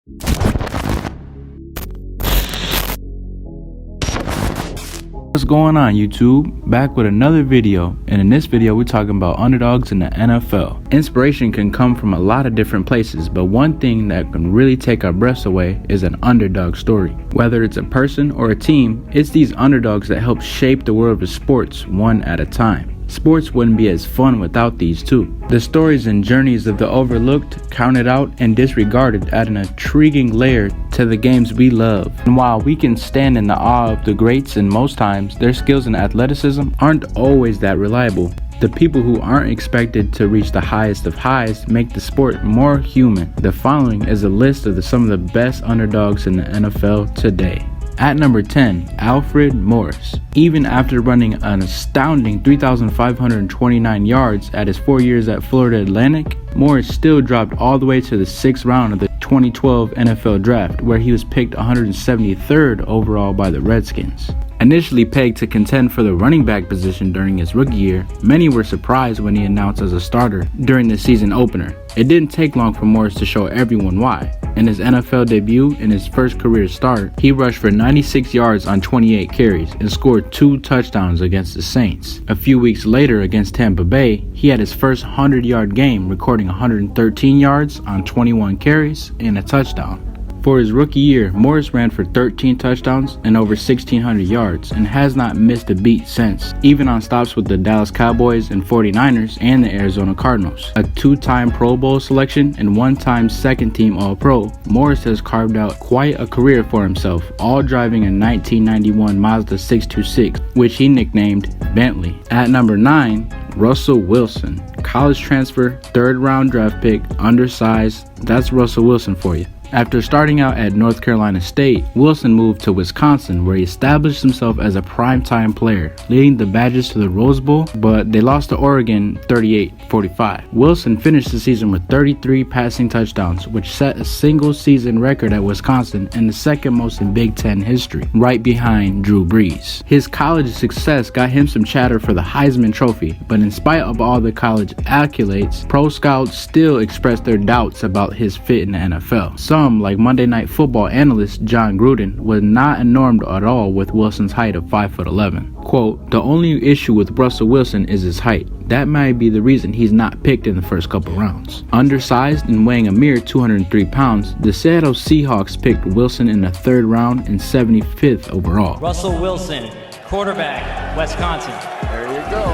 What's going on, YouTube? Back with another video, and in this video we're talking about underdogs in the NFL. Inspiration can come from a lot of different places, but one thing that can really take our breaths away is an underdog story. Whether it's a person or a team, it's these underdogs that help shape the world of sports one at a time. Sports wouldn't be as fun without these two. The stories and journeys of the overlooked, counted out, and disregarded add an intriguing layer to the games we love. And while we can stand in the awe of the greats, and most times their skills and athleticism aren't always that reliable, the people who aren't expected to reach the highest of highs make the sport more human. The following is a list of some of the best underdogs in the NFL today. At number 10, Alfred Morris. Even after running an astounding 3,529 yards at his 4 years at Florida Atlantic, Morris still dropped all the way to the 6th round of the 2012 NFL Draft, where he was picked 173rd overall by the Redskins. Initially pegged to contend for the running back position during his rookie year, many were surprised when he announced as a starter during the season opener. It didn't take long for Morris to show everyone why. In his NFL debut in his first career start, he rushed for 96 yards on 28 carries and scored 2 touchdowns against the Saints. A few weeks later against Tampa Bay, he had his first 100-yard game, recording 113 yards on 21 carries and a touchdown. For his rookie year, Morris ran for 13 touchdowns and over 1,600 yards and has not missed a beat since, even on stops with the Dallas Cowboys and 49ers and the Arizona Cardinals. A 2-time Pro Bowl selection and 1-time second-team All-Pro, Morris has carved out quite a career for himself, all driving a 1991 Mazda 626, which he nicknamed Bentley. At number 9, Russell Wilson. College transfer, 3rd round draft pick, undersized. That's Russell Wilson for you. After starting out at North Carolina State, Wilson moved to Wisconsin, where he established himself as a primetime player, leading the Badgers to the Rose Bowl, but they lost to Oregon 38-45. Wilson finished the season with 33 passing touchdowns, which set a single-season record at Wisconsin and the second most in Big Ten history, right behind Drew Brees. His college success got him some chatter for the Heisman Trophy, but in spite of all the college accolades, pro scouts still expressed their doubts about his fit in the NFL. Some, like Monday Night Football analyst John Gruden, was not enamored at all with Wilson's height of 5'11". Quote, "The only issue with Russell Wilson is his height. That might be the reason he's not picked in the first couple rounds." Undersized and weighing a mere 203 pounds, the Seattle Seahawks picked Wilson in the 3rd round and 75th overall. Russell Wilson, quarterback, Wisconsin. There you go.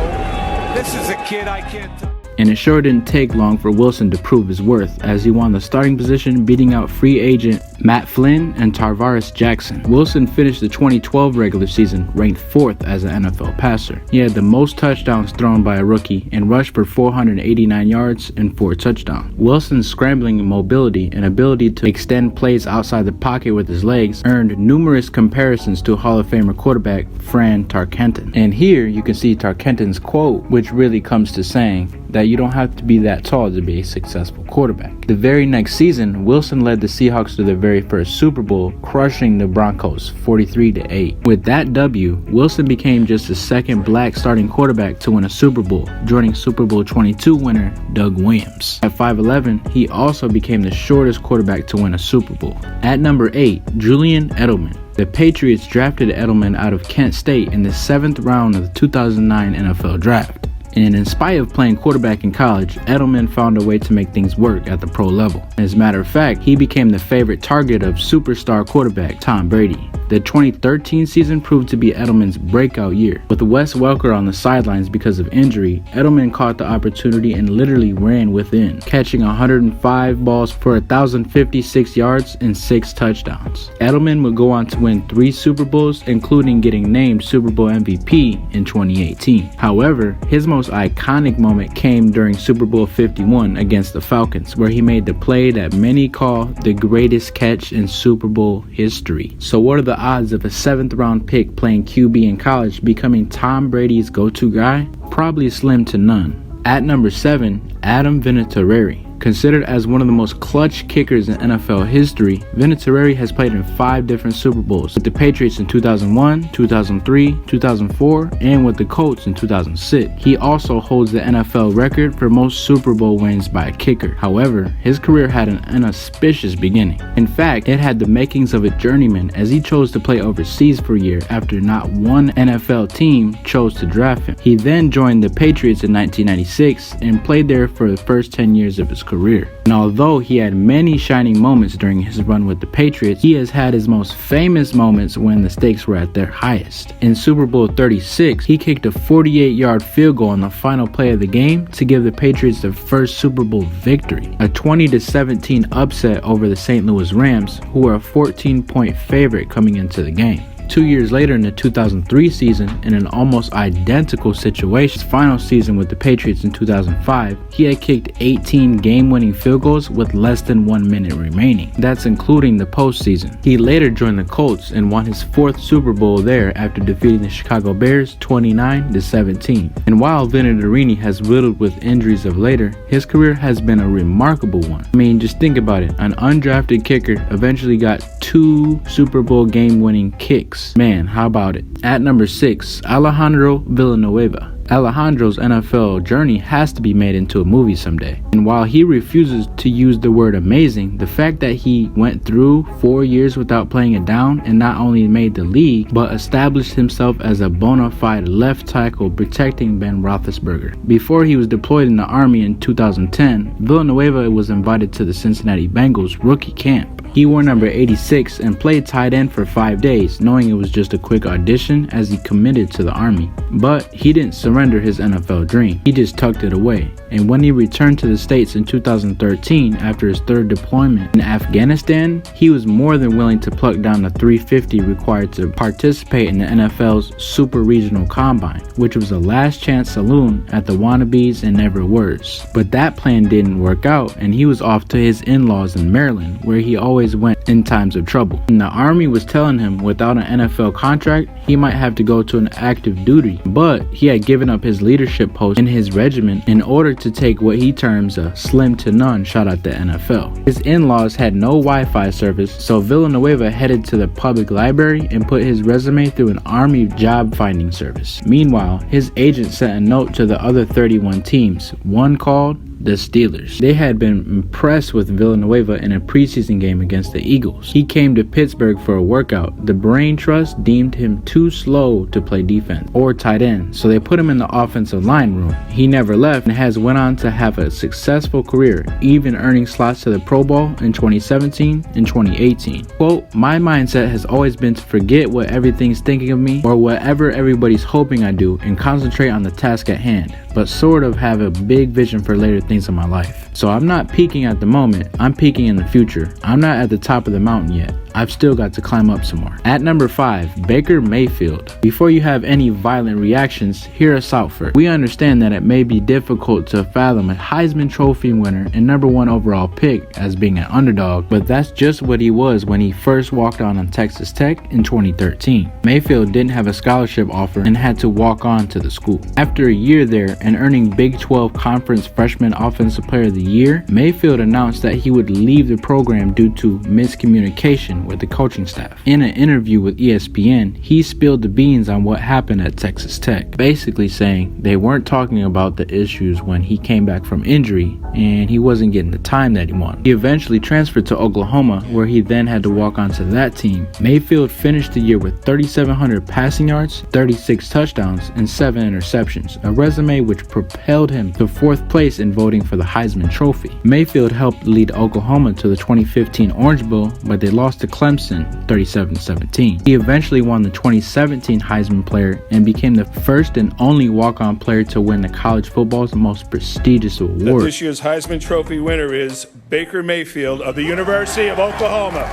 This is a kid I can't... And it sure didn't take long for Wilson to prove his worth, as he won the starting position, beating out free agent Matt Flynn and Tarvaris Jackson. Wilson finished the 2012 regular season ranked 4th as an NFL passer. He had the most touchdowns thrown by a rookie and rushed for 489 yards and 4 touchdowns. Wilson's scrambling mobility and ability to extend plays outside the pocket with his legs earned numerous comparisons to Hall of Famer quarterback Fran Tarkenton. And here you can see Tarkenton's quote, which really comes to saying that you don't have to be that tall to be a successful quarterback. The very next season, Wilson led the Seahawks to their very first Super Bowl, crushing the Broncos 43-8. With that W, Wilson became just the 2nd black starting quarterback to win a Super Bowl, joining Super Bowl 22 winner Doug Williams. At 5'11", he also became the shortest quarterback to win a Super Bowl. At number 8, Julian Edelman. The Patriots drafted Edelman out of Kent State in the 7th round of the 2009 NFL Draft. And in spite of playing quarterback in college, Edelman found a way to make things work at the pro level. As a matter of fact, he became the favorite target of superstar quarterback Tom Brady. The 2013 season proved to be Edelman's breakout year. With Wes Welker on the sidelines because of injury, Edelman caught the opportunity and literally ran within, catching 105 balls for 1,056 yards and 6 touchdowns. Edelman would go on to win 3 Super Bowls, including getting named Super Bowl MVP in 2018. However, his most iconic moment came during Super Bowl 51 against the Falcons, where he made the play that many call the greatest catch in Super Bowl history. So what are the odds of a 7th round pick playing QB in college becoming Tom Brady's go-to guy? Probably slim to none. At number 7, Adam Vinatieri. Considered as one of the most clutch kickers in NFL history, Vinatieri has played in 5 different Super Bowls, with the Patriots in 2001, 2003, 2004, and with the Colts in 2006. He also holds the NFL record for most Super Bowl wins by a kicker. However, his career had an inauspicious beginning. In fact, it had the makings of a journeyman, as he chose to play overseas for a year after not one NFL team chose to draft him. He then joined the Patriots in 1996 and played there for the first 10 years of his career. And although he had many shining moments during his run with the Patriots, he has had his most famous moments when the stakes were at their highest. In Super Bowl 36, he kicked a 48-yard field goal on the final play of the game to give the Patriots their first Super Bowl victory, a 20-17 upset over the St. Louis Rams, who were a 14-point favorite coming into the game. 2 years later, in the 2003 season, in an almost identical situation, his final season with the Patriots in 2005, he had kicked 18 game-winning field goals with less than 1 minute remaining. That's including the postseason. He later joined the Colts and won his 4th Super Bowl there after defeating the Chicago Bears 29-17. And while Vinatieri has riddled with injuries of later, his career has been a remarkable one. I mean, just think about it. An undrafted kicker eventually got 2 Super Bowl game-winning kicks. Man, how about it? At number 6, Alejandro Villanueva. Alejandro's NFL journey has to be made into a movie someday. And while he refuses to use the word amazing, the fact that he went through 4 years without playing it down and not only made the league, but established himself as a bona fide left tackle protecting Ben Roethlisberger. Before he was deployed in the Army in 2010, Villanueva was invited to the Cincinnati Bengals rookie camp. He wore number 86 and played tight end for 5 days, knowing it was just a quick audition as he committed to the Army. But he didn't surrender his NFL dream. He just tucked it away. And when he returned to the States in 2013 after his 3rd deployment in Afghanistan, he was more than willing to pluck down the 350 required to participate in the NFL's Super Regional Combine, which was a last chance saloon at the Wannabes and Never Words. But that plan didn't work out, and he was off to his in-laws in Maryland, where he always went in times of trouble. And the Army was telling him without an NFL contract, he might have to go to an active duty, but he had given up his leadership post in his regiment in order to take what he terms a slim to none shot at the NFL. His in-laws had no Wi-Fi service, so Villanueva headed to the public library and put his resume through an Army job finding service. Meanwhile, his agent sent a note to the other 31 teams, one called the Steelers. They had been impressed with Villanueva in a preseason game against the Eagles. He came to Pittsburgh for a workout. The Brain Trust deemed him too slow to play defense or tight end, so they put him in the offensive line room. He never left and has went on to have a successful career, even earning slots to the Pro Bowl in 2017 and 2018. Quote, "My mindset has always been to forget what everything's thinking of me or whatever everybody's hoping I do and concentrate on the task at hand, but sort of have a big vision for later things in my life. So I'm not peaking at the moment, I'm peaking in the future. I'm not at the top of the mountain yet. I've still got to climb up some more." At number 5, Baker Mayfield. Before you have any violent reactions, hear us out first. We understand that it may be difficult to fathom a Heisman Trophy winner and number 1 overall pick as being an underdog, but that's just what he was when he first walked on Texas Tech in 2013. Mayfield didn't have a scholarship offer and had to walk on to the school. After a year there and earning Big 12 Conference Freshman Offensive Player of the Year, Mayfield announced that he would leave the program due to miscommunication with the coaching staff. In an interview with ESPN, he spilled the beans on what happened at Texas Tech, basically saying they weren't talking about the issues when he came back from injury and he wasn't getting the time that he wanted. He eventually transferred to Oklahoma, where he then had to walk onto that team. Mayfield finished the year with 3,700 passing yards, 36 touchdowns, and 7 interceptions, a resume which propelled him to 4th place in voting for the Heisman Trophy. Mayfield helped lead Oklahoma to the 2015 Orange Bowl, but they lost to Clemson 37-17. He eventually won the 2017 Heisman Player and became the first and only walk-on player to win the college football's most prestigious award. This year's Heisman Trophy winner is Baker Mayfield of the University of Oklahoma.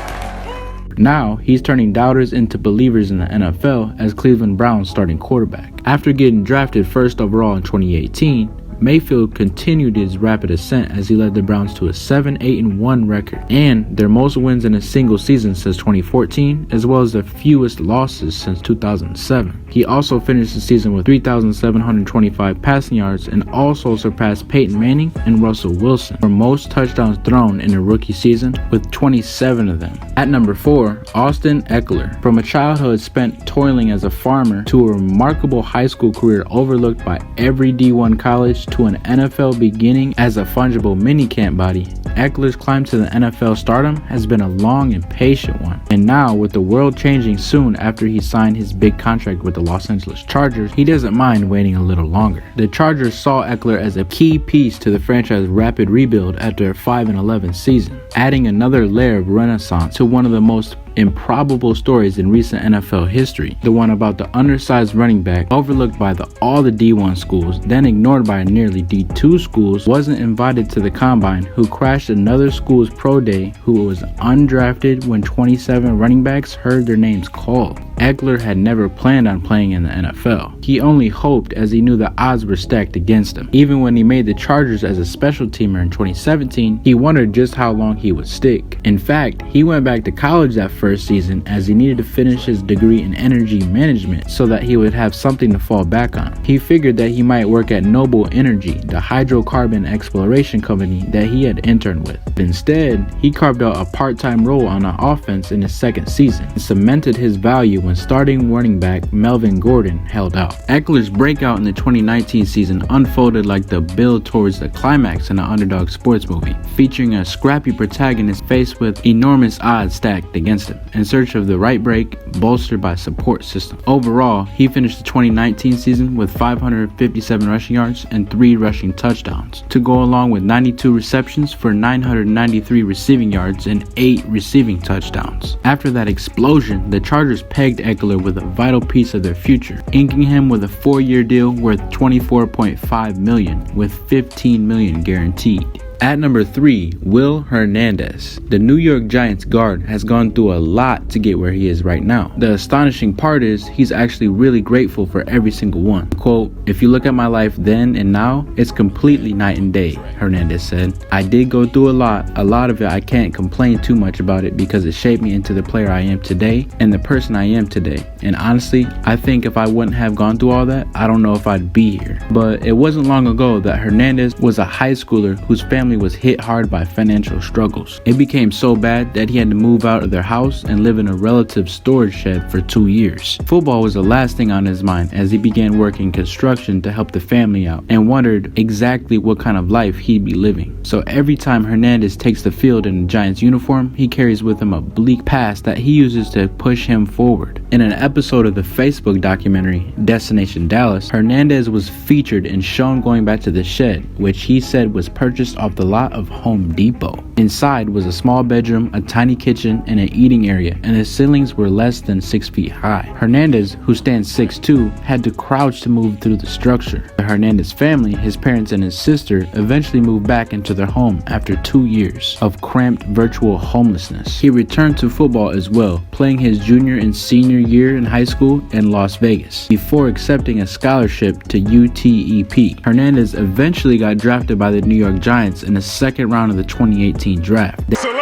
Now, he's turning doubters into believers in the NFL as Cleveland Browns starting quarterback. After getting drafted 1st overall in 2018, Mayfield continued his rapid ascent as he led the Browns to a 7-8-1 record and their most wins in a single season since 2014, as well as the fewest losses since 2007. He also finished the season with 3,725 passing yards and also surpassed Peyton Manning and Russell Wilson for most touchdowns thrown in a rookie season with 27 of them. At number 4, Austin Ekeler. From a childhood spent toiling as a farmer to a remarkable high school career overlooked by every D1 college to an NFL beginning as a fungible minicamp body, Ekeler's climb to the NFL stardom has been a long and patient one. And now, with the world changing soon after he signed his big contract with the Los Angeles Chargers, he doesn't mind waiting a little longer. The Chargers saw Ekeler as a key piece to the franchise's rapid rebuild after a 5-11 season, adding another layer of renaissance to one of the most improbable stories in recent NFL history, the one about the undersized running back overlooked by all the D1 schools, then ignored by nearly D2 schools, wasn't invited to the combine, who crashed another school's pro day, who was undrafted when 27 running backs heard their names called. Ekeler had never planned on playing in the NFL. He only hoped, as he knew the odds were stacked against him. Even when he made the Chargers as a special teamer in 2017, he wondered just how long he would stick. In fact, he went back to college that first season as he needed to finish his degree in energy management so that he would have something to fall back on. He figured that he might work at Noble Energy, the hydrocarbon exploration company that he had interned with. Instead, he carved out a part-time role on the offense in his second season and cemented his value when starting running back Melvin Gordon held out. Ekeler's breakout in the 2019 season unfolded like the build towards the climax in an underdog sports movie, featuring a scrappy protagonist faced with enormous odds stacked against him, in search of the right break, bolstered by support system. Overall, he finished the 2019 season with 557 rushing yards and 3 rushing touchdowns, to go along with 92 receptions for 993 receiving yards and 8 receiving touchdowns. After that explosion, the Chargers pegged Ekeler with a vital piece of their future, inking him with a 4-year deal worth $24.5 million, with $15 million guaranteed. At number 3, Will Hernandez. The New York Giants guard has gone through a lot to get where he is right now. The astonishing part is he's actually really grateful for every single one. Quote, "If you look at my life then and now, it's completely night and day," Hernandez said. "I did go through a lot of it I can't complain too much about it because it shaped me into the player I am today and the person I am today. And honestly, I think if I wouldn't have gone through all that, I don't know if I'd be here." But it wasn't long ago that Hernandez was a high schooler whose family was hit hard by financial struggles. It became so bad that he had to move out of their house and live in a relative storage shed for 2 years. Football was the last thing on his mind as he began working construction to help the family out and wondered exactly what kind of life he'd be living. So every time Hernandez takes the field in a Giants uniform, he carries with him a bleak past that he uses to push him forward. In an episode of the Facebook documentary Destination Dallas, Hernandez was featured and shown going back to the shed, which he said was purchased off the lot of Home Depot. Inside was a small bedroom, a tiny kitchen, and an eating area, and the ceilings were less than 6 feet high. Hernandez, who stands 6'2", had to crouch to move through the structure. The Hernandez family, his parents and his sister, eventually moved back into their home after 2 years of cramped virtual homelessness. He returned to football as well, playing his junior and senior year in high school in Las Vegas, before accepting a scholarship to UTEP. Hernandez eventually got drafted by the New York Giants in the second round of the 2018 draft. Select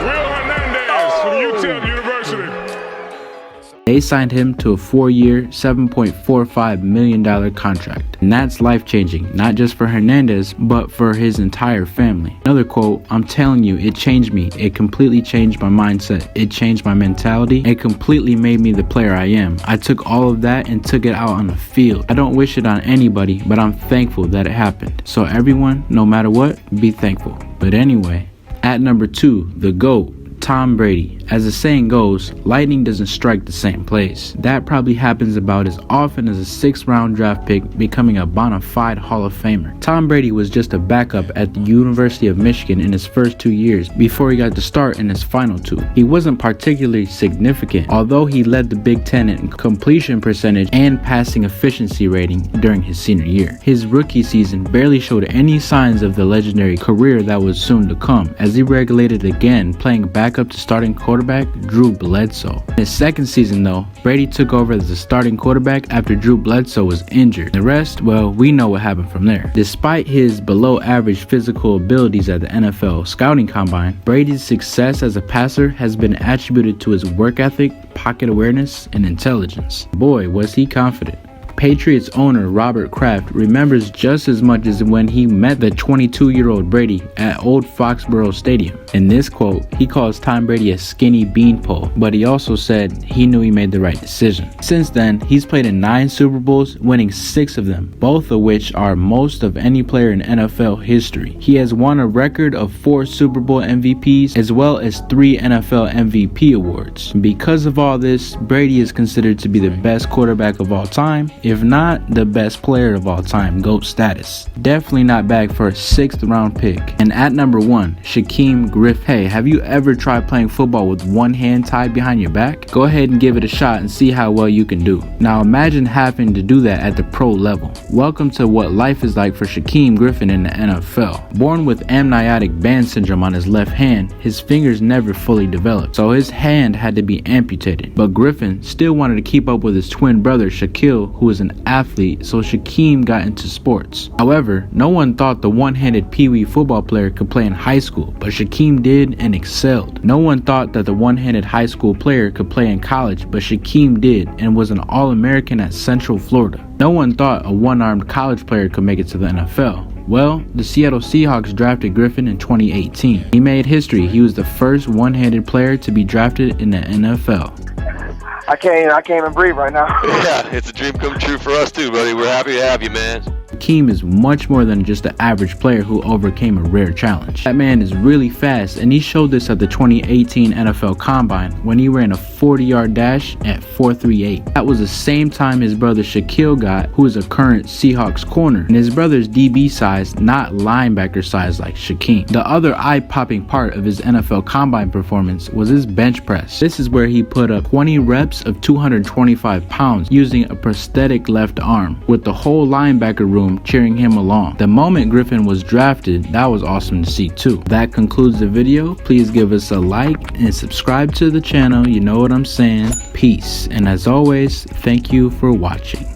Will Hernandez from UTEP University. They signed him to a 4-year, $7.45 million contract. And that's life-changing, not just for Hernandez, but for his entire family. Another quote, "I'm telling you, it changed me. It completely changed my mindset. It changed my mentality. It completely made me the player I am. I took all of that and took it out on the field. I don't wish it on anybody, but I'm thankful that it happened. So everyone, no matter what, be thankful." But anyway, at number 2, the GOAT, Tom Brady. As the saying goes, lightning doesn't strike the same place. That probably happens about as often as a 6th-round draft pick becoming a bona fide Hall of Famer. Tom Brady was just a backup at the University of Michigan in his first 2 years before he got to start in his final 2. He wasn't particularly significant, although he led the Big Ten in completion percentage and passing efficiency rating during his senior year. His rookie season barely showed any signs of the legendary career that was soon to come, as he regulated again, playing back backup to starting quarterback Drew Bledsoe. In his second season though, Brady took over as the starting quarterback after Drew Bledsoe was injured. The rest, well, we know what happened from there. Despite his below average physical abilities at the NFL scouting combine, Brady's success as a passer has been attributed to his work ethic, pocket awareness, and intelligence. Boy, was he confident. Patriots owner Robert Kraft remembers just as much as when he met the 22-year-old Brady at Old Foxborough Stadium. In this quote, he calls Tom Brady a skinny beanpole, but he also said he knew he made the right decision. Since then, he's played in 9 Super Bowls, winning 6 of them, both of which are most of any player in NFL history. He has won a record of 4 Super Bowl MVPs as well as 3 NFL MVP awards. Because of all this, Brady is considered to be the best quarterback of all time, if not the best player of all time, GOAT status. Definitely not back for a 6th round pick. And at number 1, Shaquem Griffin. Hey, have you ever tried playing football with one hand tied behind your back? Go ahead and give it a shot and see how well you can do. Now imagine having to do that at the pro level. Welcome to what life is like for Shaquem Griffin in the NFL. Born with amniotic band syndrome on his left hand, his fingers never fully developed, so his hand had to be amputated. But Griffin still wanted to keep up with his twin brother Shaquille, who was an athlete, so Shaquem got into sports. However, no one thought the one-handed pee-wee football player could play in high school, but Shaquem did and excelled. No one thought that the one-handed high school player could play in college, but Shaquem did and was an All-American at Central Florida. No one thought a one-armed college player could make it to the NFL. Well, the Seattle Seahawks drafted Griffin in 2018. He made history. He was the first one-handed player to be drafted in the NFL. I can't even breathe right now. Yeah, it's a dream come true for us too, buddy. We're happy to have you, man. Shaquem is much more than just an average player who overcame a rare challenge. That man is really fast, and he showed this at the 2018 NFL Combine when he ran a 40-yard dash at 4.38. That was the same time his brother Shaquille got, who is a current Seahawks corner, and his brother's DB size, not linebacker size like Shaquem. The other eye-popping part of his NFL Combine performance was his bench press. This is where he put up 20 reps of 225 pounds using a prosthetic left arm, with the whole linebacker room cheering him along. The moment Griffin was drafted, that was awesome to see too. That concludes the video. Please give us a like and subscribe to the channel. You know what I'm saying. Peace. And as always, thank you for watching.